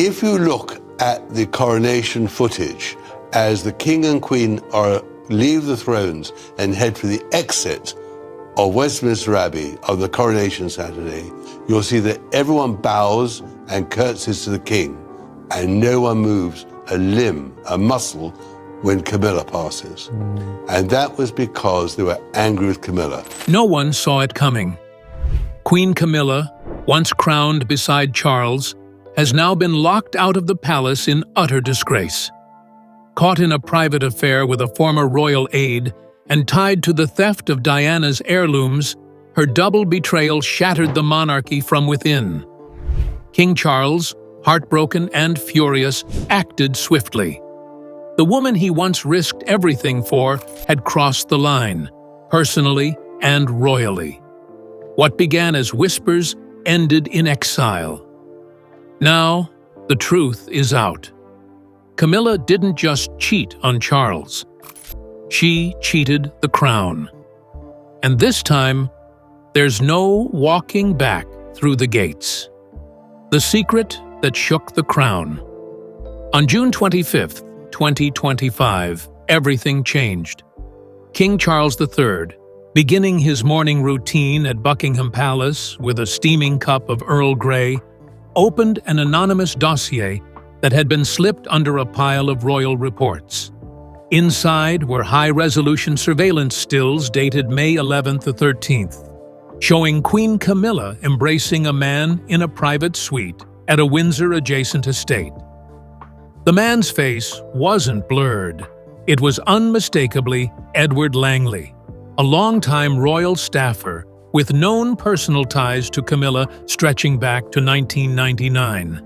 If you look at the coronation footage, as the king and queen leave the thrones and head for the exit of Westminster Abbey on the coronation Saturday, you'll see that everyone bows and curtsies to the king, and no one moves a limb, a muscle, when Camilla passes. And that was because they were angry with Camilla. No one saw it coming. Queen Camilla, once crowned beside Charles, has now been locked out of the palace in utter disgrace. Caught in a private affair with a former royal aide and tied to the theft of Diana's heirlooms, her double betrayal shattered the monarchy from within. King Charles, heartbroken and furious, acted swiftly. The woman he once risked everything for had crossed the line, personally and royally. What began as whispers ended in exile. Now, the truth is out. Camilla didn't just cheat on Charles. She cheated the crown. And this time, there's no walking back through the gates. The secret that shook the crown. On June 25th, 2025, everything changed. King Charles III, beginning his morning routine at Buckingham Palace with a steaming cup of Earl Grey, opened an anonymous dossier that had been slipped under a pile of royal reports. Inside were high-resolution surveillance stills dated May 11th to 13th, showing Queen Camilla embracing a man in a private suite at a Windsor-adjacent estate. The man's face wasn't blurred. It was unmistakably Edward Langley, a longtime royal staffer with known personal ties to Camilla stretching back to 1999.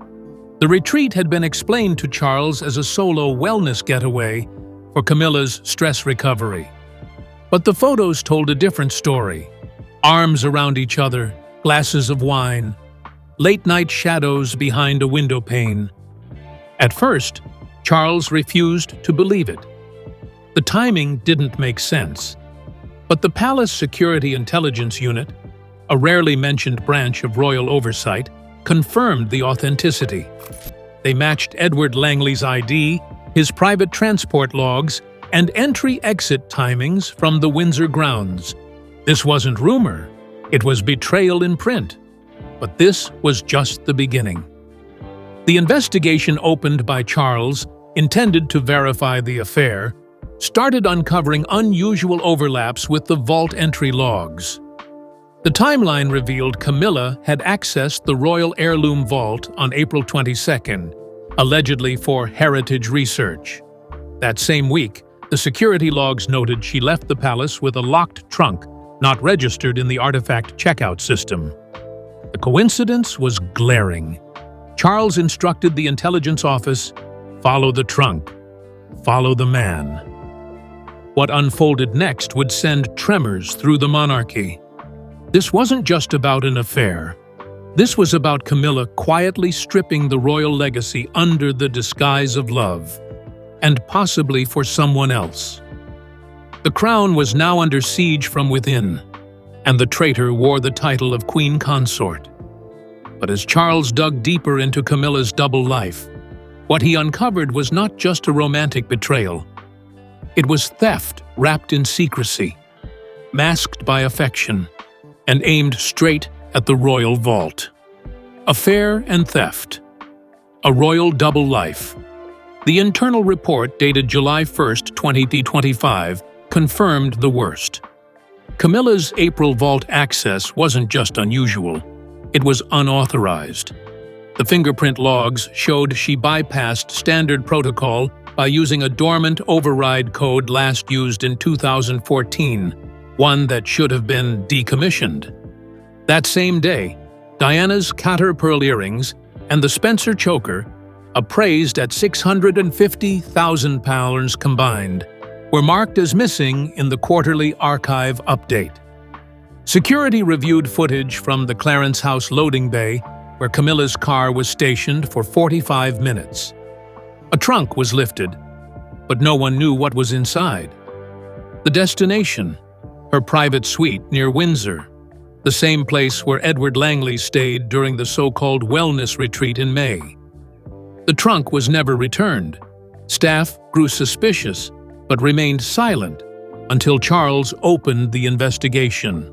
The retreat had been explained to Charles as a solo wellness getaway for Camilla's stress recovery. But the photos told a different story. Arms around each other, glasses of wine, late-night shadows behind a window pane. At first, Charles refused to believe it. The timing didn't make sense. But the Palace Security Intelligence Unit, a rarely mentioned branch of royal oversight, confirmed the authenticity. They matched Edward Langley's ID, his private transport logs, and entry-exit timings from the Windsor grounds. This wasn't rumor, it was betrayal in print. But this was just the beginning. The investigation opened by Charles, intended to verify the affair, started uncovering unusual overlaps with the vault entry logs. The timeline revealed Camilla had accessed the royal heirloom vault on April 22nd, allegedly for heritage research. That same week, the security logs noted she left the palace with a locked trunk not registered in the artifact checkout system. The coincidence was glaring. Charles instructed the intelligence office, "Follow the trunk, follow the man." What unfolded next would send tremors through the monarchy. This wasn't just about an affair. This was about Camilla quietly stripping the royal legacy under the disguise of love, and possibly for someone else. The crown was now under siege from within, and the traitor wore the title of Queen Consort. But as Charles dug deeper into Camilla's double life, what he uncovered was not just a romantic betrayal. It was theft wrapped in secrecy, masked by affection, and aimed straight at the royal vault. Affair and theft. A royal double life. The internal report dated July 1st, 2025, confirmed the worst. Camilla's April vault access wasn't just unusual, it was unauthorized. The fingerprint logs showed she bypassed standard protocol by using a dormant override code last used in 2014, one that should have been decommissioned. That same day, Diana's caterpearl earrings and the Spencer choker, appraised at £650,000 combined, were marked as missing in the quarterly archive update. Security reviewed footage from the Clarence House loading bay, where Camilla's car was stationed for 45 minutes. A trunk was lifted, but no one knew what was inside. The destination, her private suite near Windsor, the same place where Edward Langley stayed during the so-called wellness retreat in May. The trunk was never returned. Staff grew suspicious, but remained silent until Charles opened the investigation.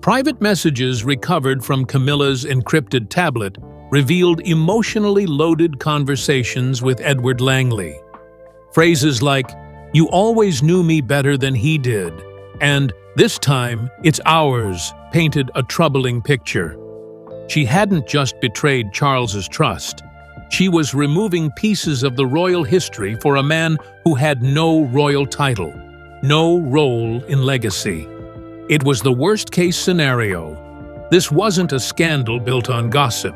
Private messages recovered from Camilla's encrypted tablet revealed emotionally loaded conversations with Edward Langley. Phrases like, "You always knew me better than he did," and "This time, it's ours," painted a troubling picture. She hadn't just betrayed Charles's trust. She was removing pieces of the royal history for a man who had no royal title, no role in legacy. It was the worst-case scenario. This wasn't a scandal built on gossip.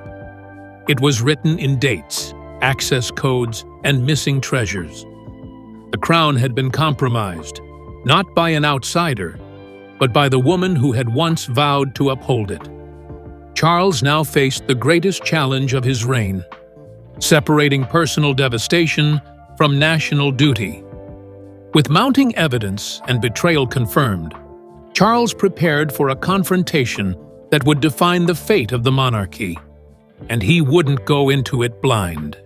It was written in dates, access codes, and missing treasures. The crown had been compromised, not by an outsider, but by the woman who had once vowed to uphold it. Charles now faced the greatest challenge of his reign, separating personal devastation from national duty. With mounting evidence and betrayal confirmed, Charles prepared for a confrontation that would define the fate of the monarchy, and he wouldn't go into it blind.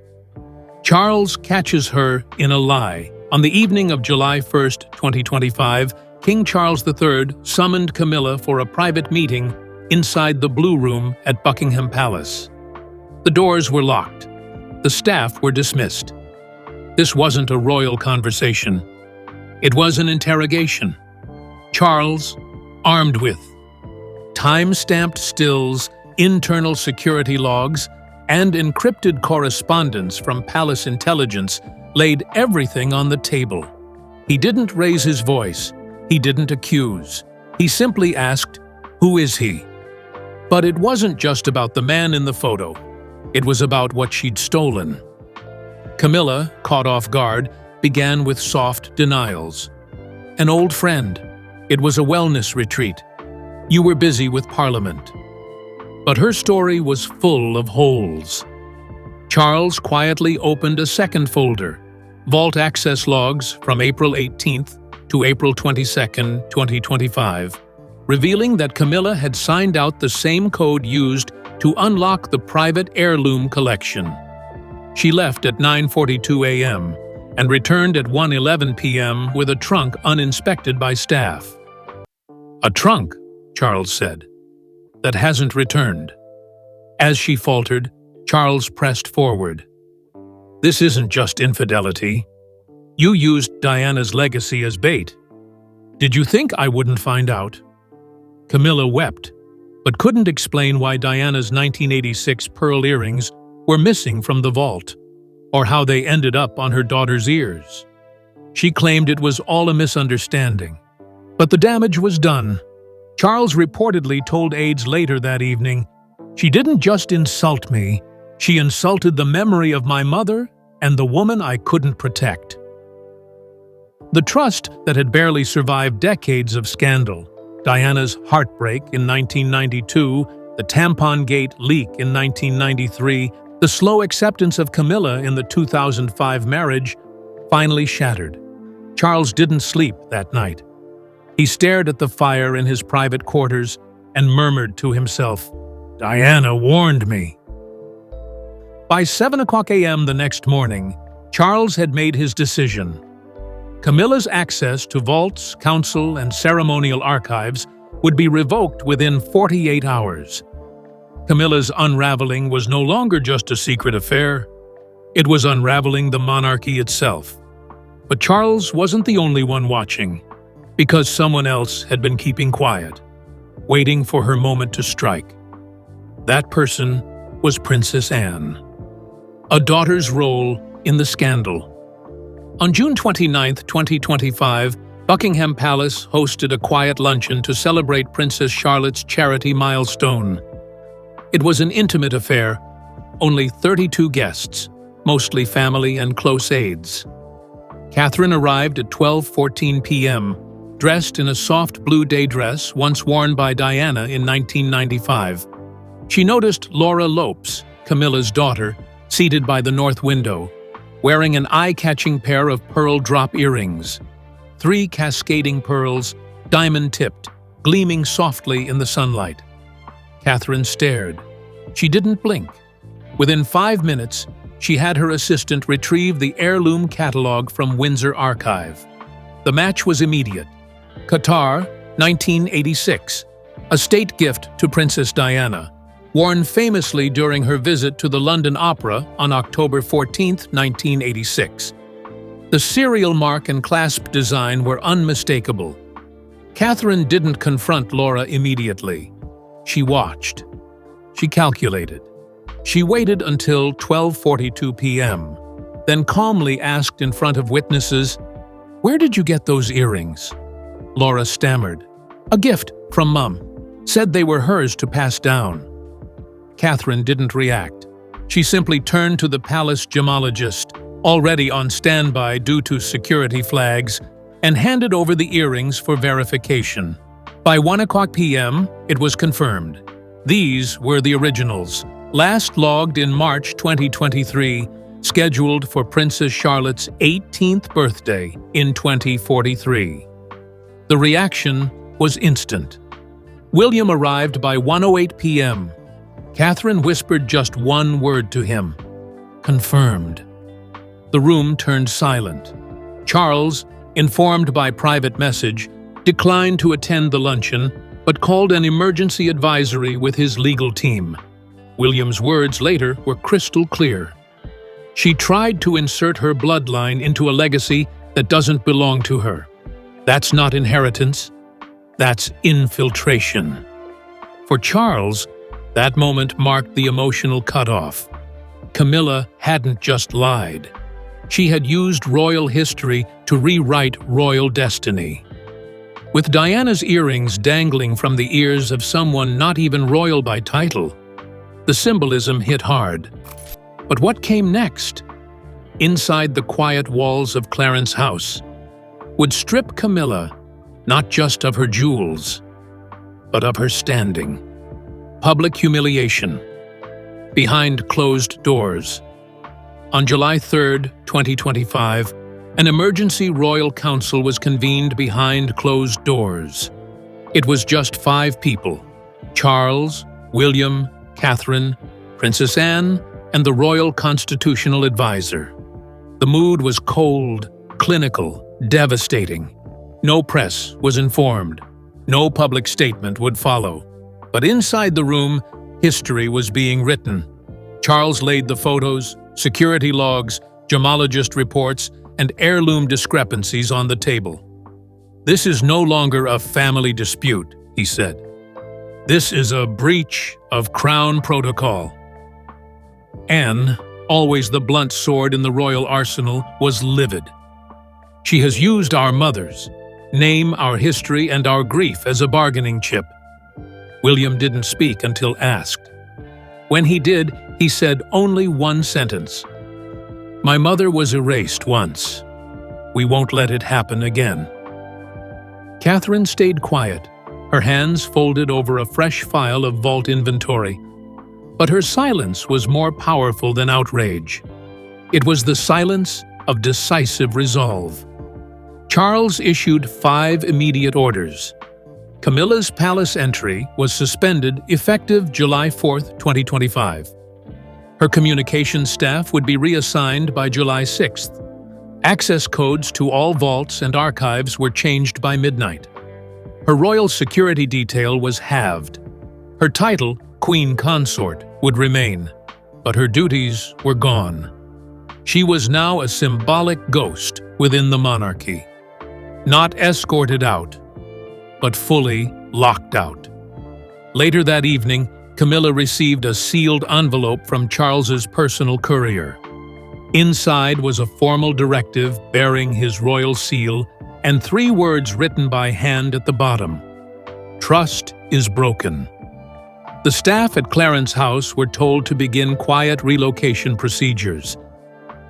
Charles catches her in a lie. On the evening of July 1st, 2025, King Charles III summoned Camilla for a private meeting inside the Blue Room at Buckingham Palace. The doors were locked. The staff were dismissed. This wasn't a royal conversation. It was an interrogation. Charles, armed with time-stamped stills, internal security logs, and encrypted correspondence from palace intelligence, laid everything on the table. He didn't raise his voice. He didn't accuse. He simply asked, "Who is he?" But it wasn't just about the man in the photo. It was about what she'd stolen. Camilla, caught off guard, began with soft denials. An old friend. It was a wellness retreat. You were busy with Parliament. But her story was full of holes. Charles quietly opened a second folder, vault access logs from April 18th to April 22nd, 2025, revealing that Camilla had signed out the same code used to unlock the private heirloom collection. She left at 9:42 a.m. and returned at 1:11 p.m. with a trunk uninspected by staff. "A trunk," Charles said, "that hasn't returned." As she faltered, Charles pressed forward. "This isn't just infidelity. You used Diana's legacy as bait. Did you think I wouldn't find out?" Camilla wept, but couldn't explain why Diana's 1986 pearl earrings were missing from the vault, or how they ended up on her daughter's ears. She claimed it was all a misunderstanding. But the damage was done. Charles reportedly told aides later that evening, "She didn't just insult me, she insulted the memory of my mother and the woman I couldn't protect." The trust that had barely survived decades of scandal, Diana's heartbreak in 1992, the tampon gate leak in 1993, the slow acceptance of Camilla in the 2005 marriage, finally shattered. Charles didn't sleep that night. He stared at the fire in his private quarters and murmured to himself, "Diana warned me." By 7 a.m. the next morning, Charles had made his decision. Camilla's access to vaults, council, and ceremonial archives would be revoked within 48 hours. Camilla's unraveling was no longer just a secret affair. It was unraveling the monarchy itself. But Charles wasn't the only one watching, because someone else had been keeping quiet, waiting for her moment to strike. That person was Princess Anne. A daughter's role in the scandal. On June 29, 2025, Buckingham Palace hosted a quiet luncheon to celebrate Princess Charlotte's charity milestone. It was an intimate affair, only 32 guests, mostly family and close aides. Catherine arrived at 12:14 p.m., dressed in a soft blue day dress once worn by Diana in 1995. She noticed Laura Lopes, Camilla's daughter, seated by the north window, wearing an eye-catching pair of pearl drop earrings. 3 cascading pearls, diamond-tipped, gleaming softly in the sunlight. Catherine stared. She didn't blink. Within 5 minutes, she had her assistant retrieve the heirloom catalog from Windsor Archive. The match was immediate. Qatar, 1986. A state gift to Princess Diana, worn famously during her visit to the London Opera on October 14, 1986. The serial mark and clasp design were unmistakable. Catherine didn't confront Laura immediately. She watched. She calculated. She waited until 12:42 p.m., then calmly asked in front of witnesses, "Where did you get those earrings?" Laura stammered. "A gift from Mum. Said they were hers to pass down." Catherine didn't react. She simply turned to the palace gemologist, already on standby due to security flags, and handed over the earrings for verification. By 1:00 p.m., it was confirmed. These were the originals, last logged in March 2023, scheduled for Princess Charlotte's 18th birthday in 2043. The reaction was instant. William arrived by 1:08 p.m. Catherine whispered just one word to him: "Confirmed." The room turned silent. Charles, informed by private message, declined to attend the luncheon, but called an emergency advisory with his legal team. William's words later were crystal clear. "She tried to insert her bloodline into a legacy that doesn't belong to her. That's not inheritance. That's infiltration." For Charles, that moment marked the emotional cutoff. Camilla hadn't just lied. She had used royal history to rewrite royal destiny. With Diana's earrings dangling from the ears of someone not even royal by title, the symbolism hit hard. But what came next? Inside the quiet walls of Clarence House, would strip Camilla not just of her jewels, but of her standing. Public humiliation. Behind closed doors. On July 3, 2025, an emergency royal council was convened behind closed doors. It was just 5 people: Charles, William, Catherine, Princess Anne, and the royal constitutional advisor. The mood was cold, clinical, devastating. No press was informed. No public statement would follow. But inside the room, history was being written. Charles laid the photos, security logs, gemologist reports, and heirloom discrepancies on the table. "This is no longer a family dispute," he said. "This is a breach of crown protocol." Anne, always the blunt sword in the royal arsenal, was livid. "She has used our mother's name, our history, and our grief as a bargaining chip." William didn't speak until asked. When he did, he said only one sentence: "My mother was erased once. We won't let it happen again." Catherine stayed quiet, her hands folded over a fresh file of vault inventory. But her silence was more powerful than outrage. It was the silence of decisive resolve. Charles issued 5 immediate orders. Camilla's palace entry was suspended effective July 4, 2025. Her communications staff would be reassigned by July 6th. Access codes to all vaults and archives were changed by midnight. Her royal security detail was halved. Her title, Queen Consort, would remain, but her duties were gone. She was now a symbolic ghost within the monarchy. Not escorted out, but fully locked out. Later that evening, Camilla received a sealed envelope from Charles's personal courier. Inside was a formal directive bearing his royal seal and 3 words written by hand at the bottom: "Trust is broken." The staff at Clarence House were told to begin quiet relocation procedures.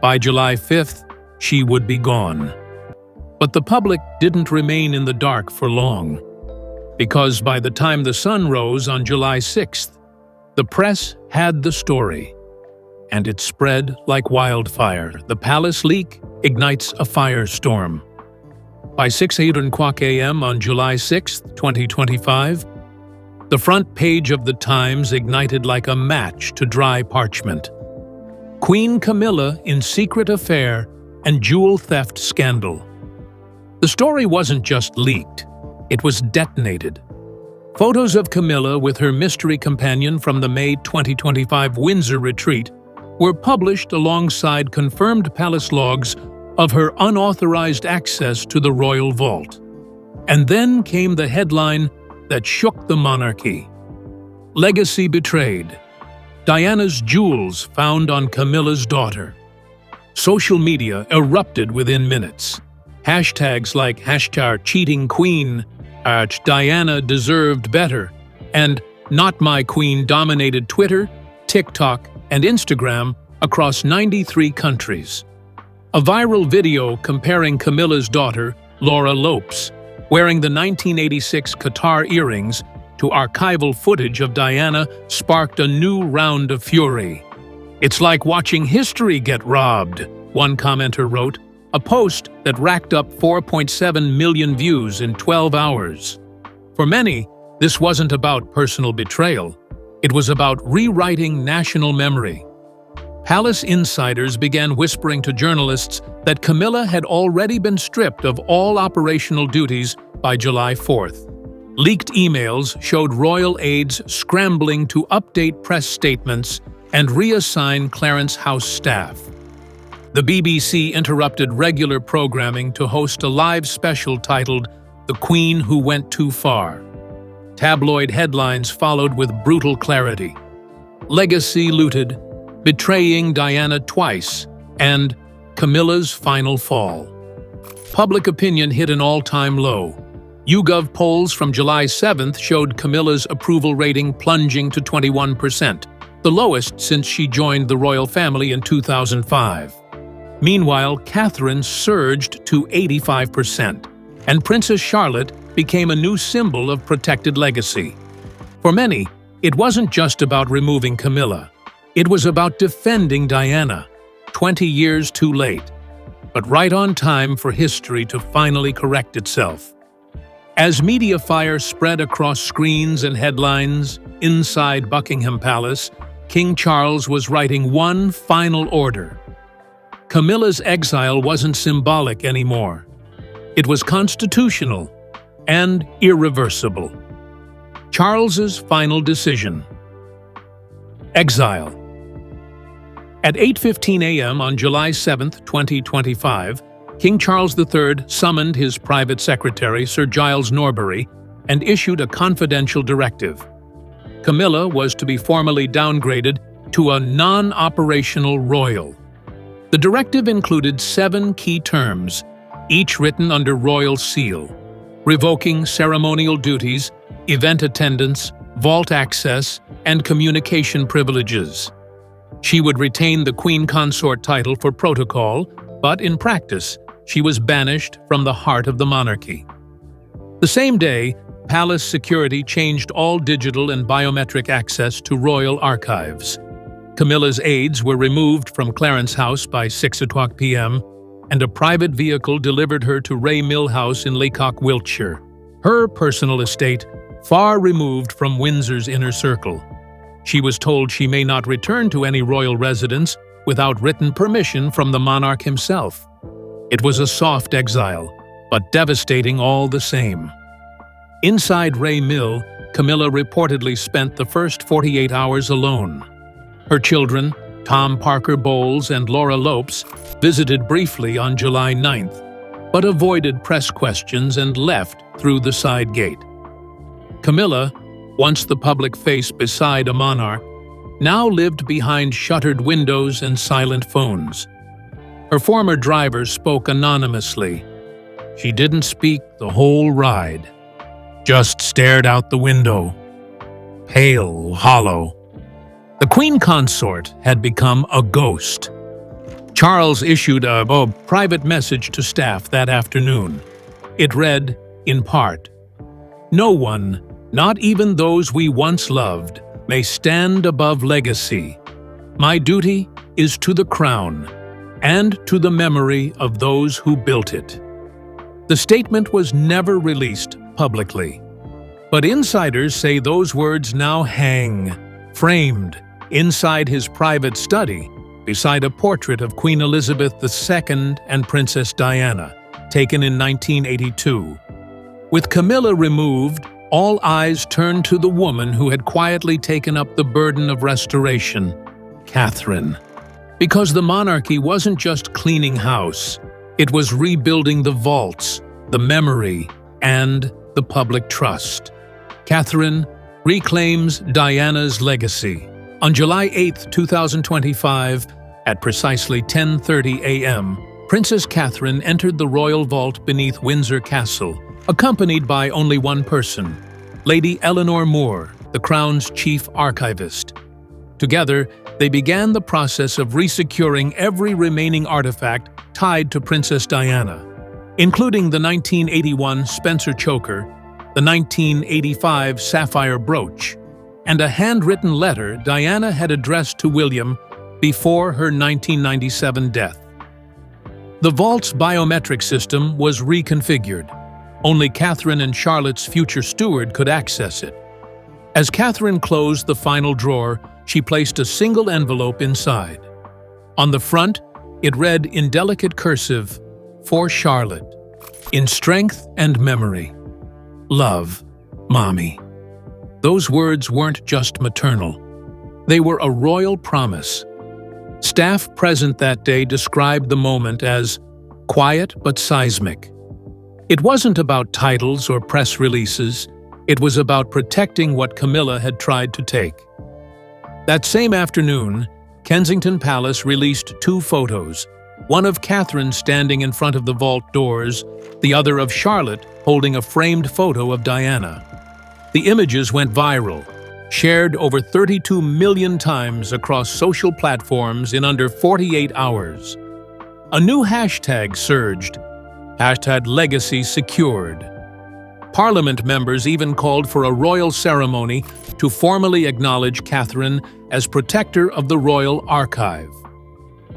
By July 5th, she would be gone. But the public didn't remain in the dark for long, because by the time the sun rose on July 6th, the press had the story, and it spread like wildfire. The palace leak ignites a firestorm. By 6:08 a.m. on July 6, 2025, the front page of the Times ignited like a match to dry parchment. Queen Camilla in secret affair and jewel theft scandal. The story wasn't just leaked, it was detonated. Photos of Camilla with her mystery companion from the May 2025 Windsor retreat were published alongside confirmed palace logs of her unauthorized access to the royal vault. And then came the headline that shook the monarchy. Legacy betrayed. Diana's jewels found on Camilla's daughter. Social media erupted within minutes. Hashtags like #CheatingQueen, #Diana deserved better, and Not My Queen dominated Twitter, TikTok, and Instagram across 93 countries. A viral video comparing Camilla's daughter, Laura Lopes, wearing the 1986 Qatar earrings to archival footage of Diana sparked a new round of fury. "It's like watching history get robbed," one commenter wrote, a post that racked up 4.7 million views in 12 hours. For many, this wasn't about personal betrayal. It was about rewriting national memory. Palace insiders began whispering to journalists that Camilla had already been stripped of all operational duties by July 4th. Leaked emails showed royal aides scrambling to update press statements and reassign Clarence House staff. The BBC interrupted regular programming to host a live special titled "The Queen Who Went Too Far." Tabloid headlines followed with brutal clarity. "Legacy looted," "Betraying Diana twice," and "Camilla's final fall." Public opinion hit an all-time low. YouGov polls from July 7th showed Camilla's approval rating plunging to 21%, the lowest since she joined the royal family in 2005. Meanwhile, Catherine surged to 85%, and Princess Charlotte became a new symbol of protected legacy. For many, it wasn't just about removing Camilla. It was about defending Diana, 20 years too late, but right on time for history to finally correct itself. As media fire spread across screens and headlines inside Buckingham Palace, King Charles was writing one final order. Camilla's exile wasn't symbolic anymore. It was constitutional and irreversible. Charles's final decision. Exile. At 8:15 a.m. on July 7, 2025, King Charles III summoned his private secretary, Sir Giles Norbury, and issued a confidential directive. Camilla was to be formally downgraded to a non-operational royal. The directive included 7 key terms, each written under royal seal: revoking ceremonial duties, event attendance, vault access, and communication privileges. She would retain the Queen Consort title for protocol, but in practice, she was banished from the heart of the monarchy. The same day, palace security changed all digital and biometric access to royal archives. Camilla's aides were removed from Clarence House by 6:00 p.m., and a private vehicle delivered her to Ray Mill House in Laycock, Wiltshire, her personal estate far removed from Windsor's inner circle. She was told she may not return to any royal residence without written permission from the monarch himself. It was a soft exile, but devastating all the same. Inside Ray Mill, Camilla reportedly spent the first 48 hours alone. Her children, Tom Parker Bowles and Laura Lopes, visited briefly on July 9th, but avoided press questions and left through the side gate. Camilla, once the public face beside a monarch, now lived behind shuttered windows and silent phones. Her former driver spoke anonymously. She didn't speak the whole ride, just stared out the window, pale, hollow. The Queen Consort had become a ghost. Charles issued a private message to staff that afternoon. It read, in part, "No one, not even those we once loved, may stand above legacy. My duty is to the crown and to the memory of those who built it." The statement was never released publicly, but insiders say those words now hang, framed, inside his private study beside a portrait of Queen Elizabeth II and Princess Diana, taken in 1982. With Camilla removed, all eyes turned to the woman who had quietly taken up the burden of restoration, Catherine. Because the monarchy wasn't just cleaning house, it was rebuilding the vaults, the memory, and the public trust. Catherine reclaims Diana's legacy. On July 8, 2025, at precisely 10:30 a.m., Princess Catherine entered the royal vault beneath Windsor Castle, accompanied by only one person, Lady Eleanor Moore, the Crown's chief archivist. Together, they began the process of resecuring every remaining artifact tied to Princess Diana, including the 1981 Spencer choker, the 1985 sapphire brooch, and a handwritten letter Diana had addressed to William before her 1997 death. The vault's biometric system was reconfigured. Only Catherine and Charlotte's future steward could access it. As Catherine closed the final drawer, she placed a single envelope inside. On the front, it read in delicate cursive, "For Charlotte, in strength and memory. Love, Mommy." Those words weren't just maternal. They were a royal promise. Staff present that day described the moment as quiet but seismic. It wasn't about titles or press releases. It was about protecting what Camilla had tried to take. That same afternoon, Kensington Palace released two photos, one of Catherine standing in front of the vault doors, the other of Charlotte holding a framed photo of Diana. The images went viral, shared over 32 million times across social platforms in under 48 hours. A new hashtag surged, #LegacySecured. Parliament members even called for a royal ceremony to formally acknowledge Catherine as protector of the royal archive.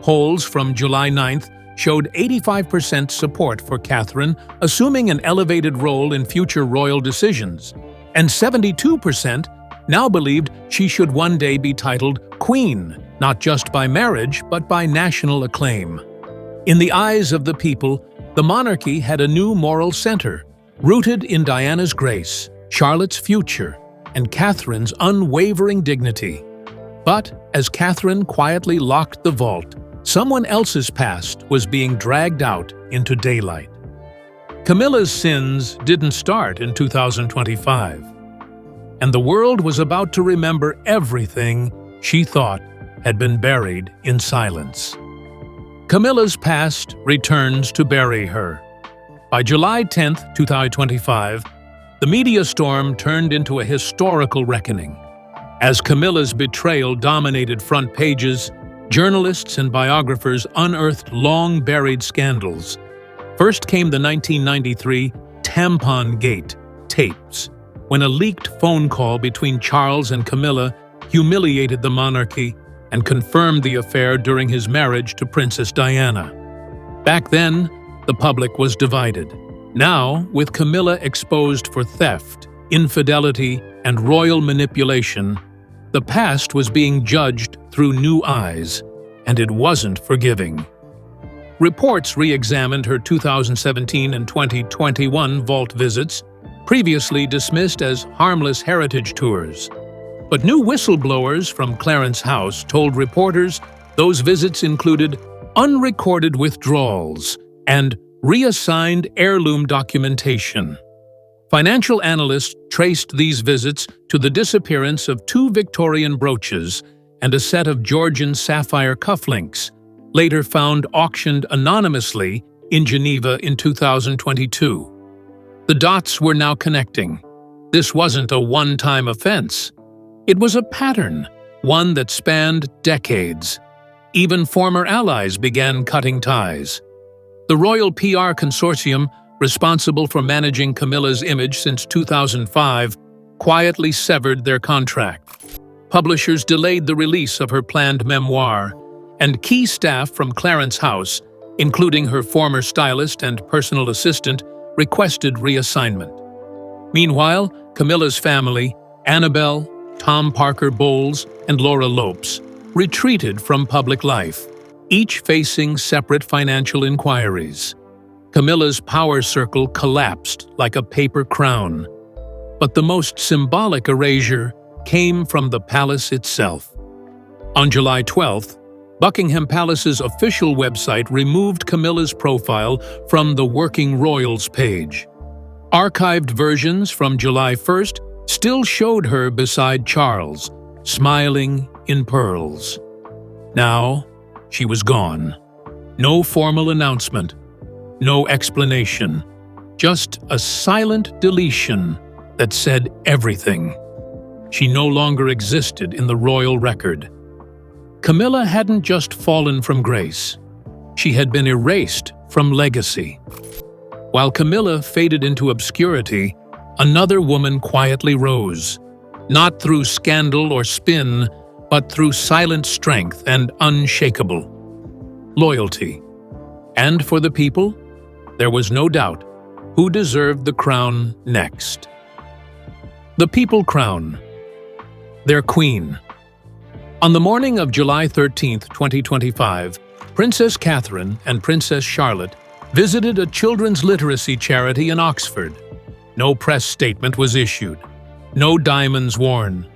Polls from July 9th showed 85% support for Catherine assuming an elevated role in future royal decisions, and 72% now believed she should one day be titled Queen, not just by marriage, but by national acclaim. In the eyes of the people, the monarchy had a new moral center, rooted in Diana's grace, Charlotte's future, and Catherine's unwavering dignity. But as Catherine quietly locked the vault, someone else's past was being dragged out into daylight. Camilla's sins didn't start in 2025, and the world was about to remember everything she thought had been buried in silence. Camilla's past returns to bury her. By July 10, 2025, the media storm turned into a historical reckoning. As Camilla's betrayal dominated front pages, journalists and biographers unearthed long-buried scandals. First came the 1993 Tampon Gate tapes, when a leaked phone call between Charles and Camilla humiliated the monarchy and confirmed the affair during his marriage to Princess Diana. Back then, the public was divided. Now, with Camilla exposed for theft, infidelity, and royal manipulation, the past was being judged through new eyes, and it wasn't forgiving. Reports re-examined her 2017 and 2021 vault visits, previously dismissed as harmless heritage tours. But new whistleblowers from Clarence House told reporters those visits included unrecorded withdrawals and reassigned heirloom documentation. Financial analysts traced these visits to the disappearance of two Victorian brooches and a set of Georgian sapphire cufflinks, later found auctioned anonymously in Geneva in 2022. The dots were now connecting. This wasn't a one-time offense. It was a pattern, one that spanned decades. Even former allies began cutting ties. The Royal PR Consortium, responsible for managing Camilla's image since 2005, quietly severed their contract. Publishers delayed the release of her planned memoir, and key staff from Clarence House, including her former stylist and personal assistant, requested reassignment. Meanwhile, Camilla's family, Annabelle, Tom Parker Bowles, and Laura Lopes, retreated from public life, each facing separate financial inquiries. Camilla's power circle collapsed like a paper crown. But the most symbolic erasure came from the palace itself. On July 12th, Buckingham Palace's official website removed Camilla's profile from the Working Royals page. Archived versions from July 1st still showed her beside Charles, smiling in pearls. Now, she was gone. No formal announcement, no explanation, just a silent deletion that said everything. She no longer existed in the royal record. Camilla hadn't just fallen from grace. She had been erased from legacy. While Camilla faded into obscurity, another woman quietly rose, not through scandal or spin, but through silent strength and unshakable loyalty. And for the people, there was no doubt who deserved the crown next. The People Crown. Their queen. On the morning of July 13, 2025, Princess Catherine and Princess Charlotte visited a children's literacy charity in Oxford. No press statement was issued, no diamonds worn,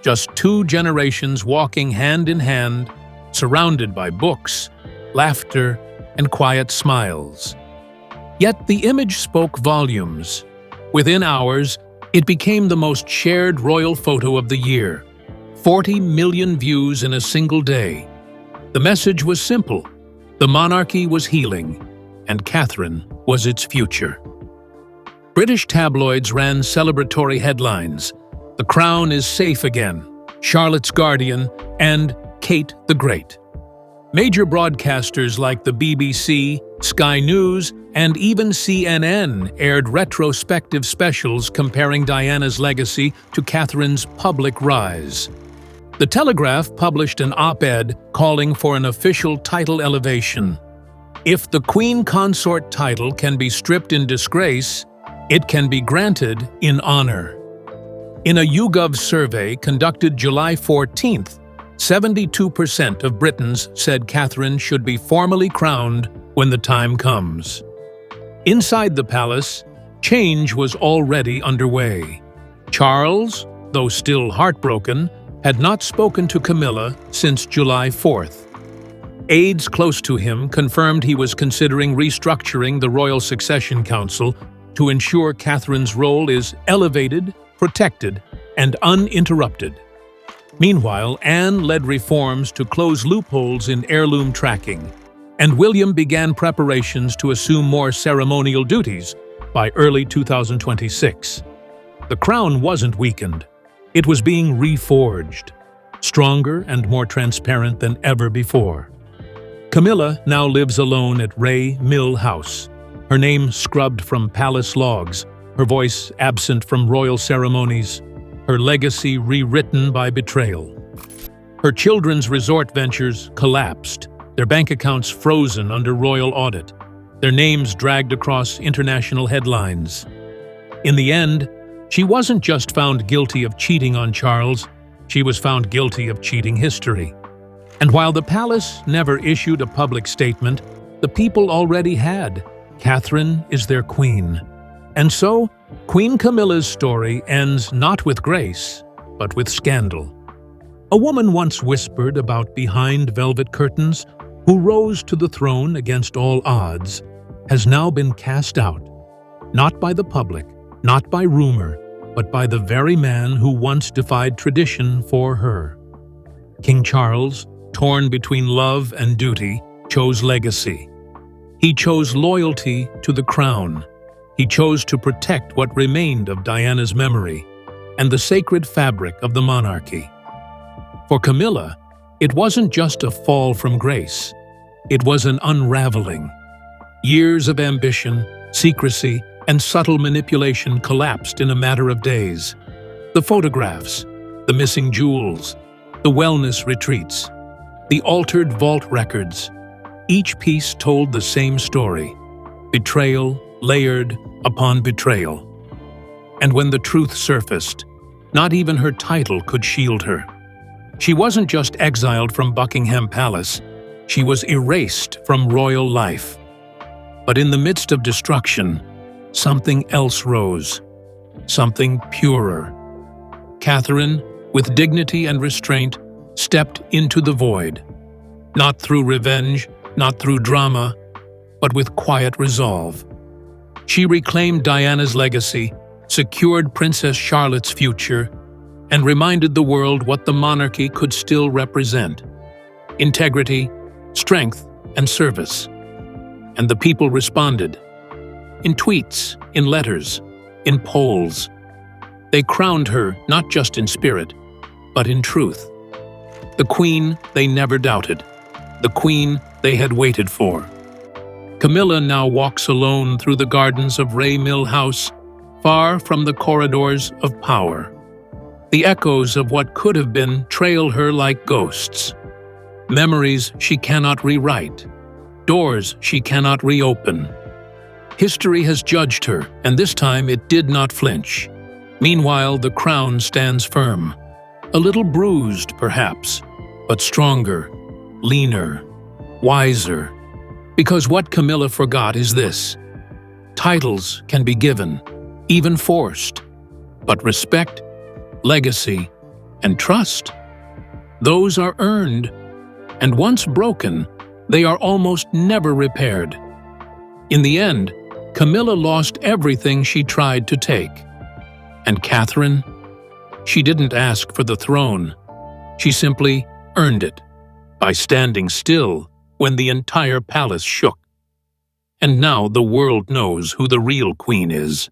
just two generations walking hand in hand, surrounded by books, laughter, and quiet smiles. Yet the image spoke volumes. Within hours, it became the most shared royal photo of the year. 40 million views in a single day. The message was simple. The monarchy was healing, and Catherine was its future. British tabloids ran celebratory headlines. The crown is safe again, Charlotte's guardian, and Kate the Great. Major broadcasters like the BBC, Sky News, and even CNN aired retrospective specials comparing Diana's legacy to Catherine's public rise. The Telegraph published an op-ed calling for an official title elevation. If the Queen Consort title can be stripped in disgrace, it can be granted in honor. In a YouGov survey conducted July 14th, 72% of Britons said Catherine should be formally crowned when the time comes. Inside the palace, change was already underway. Charles, though still heartbroken, had not spoken to Camilla since July 4th. Aides close to him confirmed he was considering restructuring the Royal Succession Council to ensure Catherine's role is elevated, protected, and uninterrupted. Meanwhile, Anne led reforms to close loopholes in heirloom tracking, and William began preparations to assume more ceremonial duties by early 2026. The crown wasn't weakened. It was being reforged, stronger and more transparent than ever before. Camilla now lives alone at Ray Mill House, her name scrubbed from palace logs, her voice absent from royal ceremonies, her legacy rewritten by betrayal. Her children's resort ventures collapsed, their bank accounts frozen under royal audit, their names dragged across international headlines. In the end, she wasn't just found guilty of cheating on Charles, she was found guilty of cheating history. And while the palace never issued a public statement, the people already had. Catherine is their queen. And so, Queen Camilla's story ends not with grace, but with scandal. A woman once whispered about behind velvet curtains, who rose to the throne against all odds, has now been cast out, not by the public, not by rumor, but by the very man who once defied tradition for her. King Charles, torn between love and duty, chose legacy. He chose loyalty to the crown. He chose to protect what remained of Diana's memory and the sacred fabric of the monarchy. For Camilla, it wasn't just a fall from grace. It was an unraveling. Years of ambition, secrecy, and subtle manipulation collapsed in a matter of days. The photographs, the missing jewels, the wellness retreats, the altered vault records, each piece told the same story, betrayal layered upon betrayal. And when the truth surfaced, not even her title could shield her. She wasn't just exiled from Buckingham Palace, she was erased from royal life. But in the midst of destruction, something else rose, something purer. Catherine, with dignity and restraint, stepped into the void. Not through revenge, not through drama, but with quiet resolve. She reclaimed Diana's legacy, secured Princess Charlotte's future, and reminded the world what the monarchy could still represent: integrity, strength, and service. And the people responded. In tweets, in letters, in polls. They crowned her not just in spirit, but in truth. The queen they never doubted, the queen they had waited for. Camilla now walks alone through the gardens of Ray Mill House, far from the corridors of power. The echoes of what could have been trail her like ghosts. Memories she cannot rewrite, doors she cannot reopen. History has judged her, and this time it did not flinch. Meanwhile, the crown stands firm. A little bruised, perhaps, but stronger, leaner, wiser. Because what Camilla forgot is this: titles can be given, even forced, but respect, legacy, and trust, those are earned, and once broken, they are almost never repaired. In the end, Camilla lost everything she tried to take. And Catherine? She didn't ask for the throne. She simply earned it by standing still when the entire palace shook. And now the world knows who the real queen is.